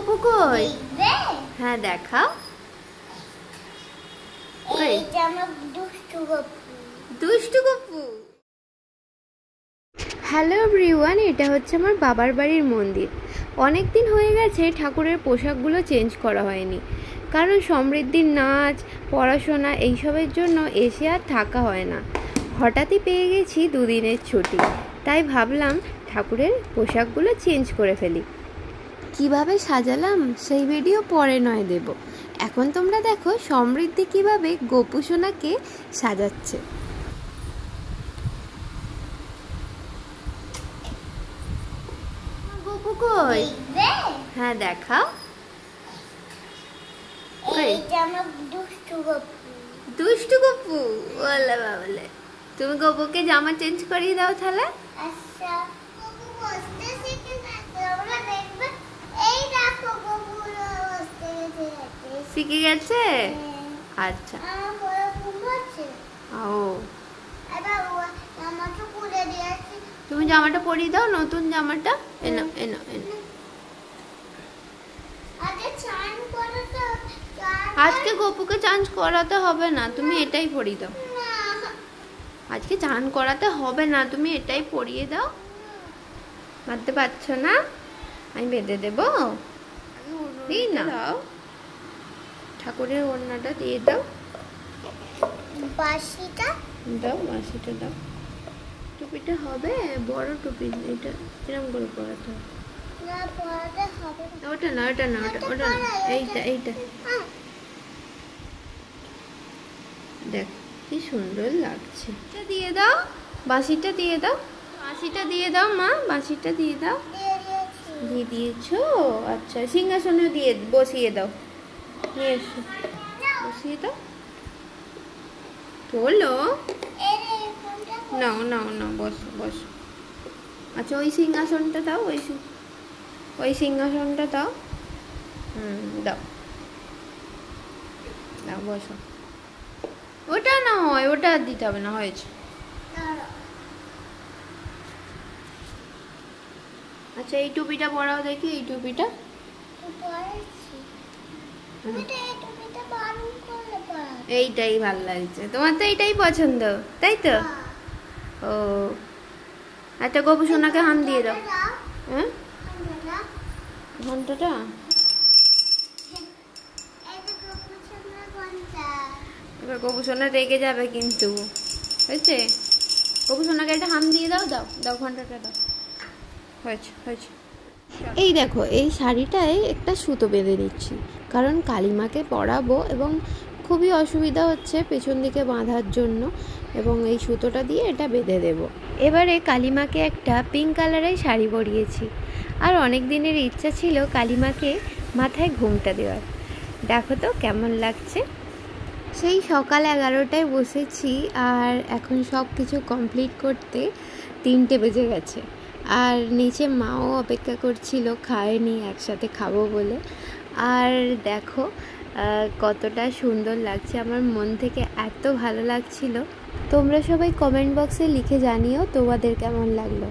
গপু কই? হ্যাঁ দেখাও। দুষ্টু গপু। হ্যালো এভরিওয়ান, এটা হচ্ছে আমার বাবার বাড়ির মন্দির। অনেক দিন হয়ে গেছে ঠাকুরের পোশাকগুলো চেঞ্জ করা হয়নি, কারণ সমৃদ্ধির নাচ, পড়াশোনা এইসবের জন্য এসে আর থাকা হয় না। হঠাৎই পেয়ে গেছি দুদিনের ছুটি, তাই ভাবলাম ঠাকুরের পোশাকগুলো চেঞ্জ করে ফেলি। কিভাবে সাজালাম সেই ভিডিও পরে নয় দেব। এখন তোমরা দেখো সমৃদ্ধি কিভাবে গপু সোনাকে সাজাচ্ছে। গপু কই? হ্যাঁ দেখাও। দুষ্টু গপু বলে বাবলে, তুমি গপুকে জামা চেঞ্জ করিয়ে দাও তাহলে। শিখে গেছে? আচ্ছা। ও তুমি জামাটা পরিয়ে দাও, নতুন জামাটা। এনো এনো এনো। আজকে গপুকে চান করাতে হবে না, তুমি এটাই পরিয়ে দাও। আজকে চান করাতে হবে না, তুমি এটাই পরিয়ে দাও। মারতে পারছো না? আমি বেঁধে দেবো। দিই না, দাও ঠাকুরের ওড়নাটা দিয়ে দাও। বাঁশিটা দাও, বাঁশিটা দাও। টুপিটা হবে বড় টুপি, এটা কিরম করে পরাতে হবে? ওটা না, ওটা না, ওটা ওটা না, এইটা এইটা। দেখ কি সুন্দর লাগছে। এটা দিয়ে দাও, বাঁশিটা দিয়ে দাও, বাঁশিটা দিয়ে দাও মা, বাঁশিটা দিয়ে দাও। দিয়ে দিয়েছো? আচ্ছা, সিংহাসনে দিয়ে বসিয়ে দাও। নিয়ে এসো, বসিয়ে দাও। তোলো, নাও নাও নাও, বসো বসো। আচ্ছা ওই সিংহাসনটা দাও, ওই সিংহাসনটা দাও। দাও দাও, বসো। ওটা না হয়, ওটা দিতে হবে না, হয়েছে। আচ্ছা এই টুপিটা পরাও দেখি, এই টুপিটা। এইটাই ভাল লাগছে তোমার, তো এইটাই পছন্দ তাই তো? ও আচ্ছা, গপু সোনাকে হাম দিয়ে দাও। হ্যাঁ ঘন্টাটা এবার গপু সোনা রেগে যাবে কিন্তু, হয়েছে? গপু সোনাকে একটা হাম দিয়ে দাও, দাও দাও, ঘন্টাটা দাও। হয়েছে হয়েছে। এই দেখো, এই শাড়িটায় একটা সুতো বেঁধে দিচ্ছি, কারণ কালিমাকে পরাবো এবং খুবই অসুবিধা হচ্ছে পেছন দিকে বাঁধার জন্য, এবং এই সুতোটা দিয়ে এটা বেঁধে দেব। এবারে কালিমাকে একটা পিঙ্ক কালারের শাড়ি পরিয়েছি, আর অনেক দিনের ইচ্ছা ছিল কালিমাকে মাথায় ঘোমটা দেওয়ার। দেখো তো কেমন লাগছে। সেই সকাল 11টায় বসেছি, আর এখন সব কিছু কমপ্লিট করতে 3টে বেজে গেছে। আর নিচে মাও অপেক্ষা করছিল, খায়নি, একসাথে খাবো বলে। আর দেখো কতটা সুন্দর লাগছে, আমার মন থেকে এত ভালো লাগছিল। তোমরা সবাই কমেন্ট বক্সে লিখে জানিও তোমাদের কেমন লাগলো।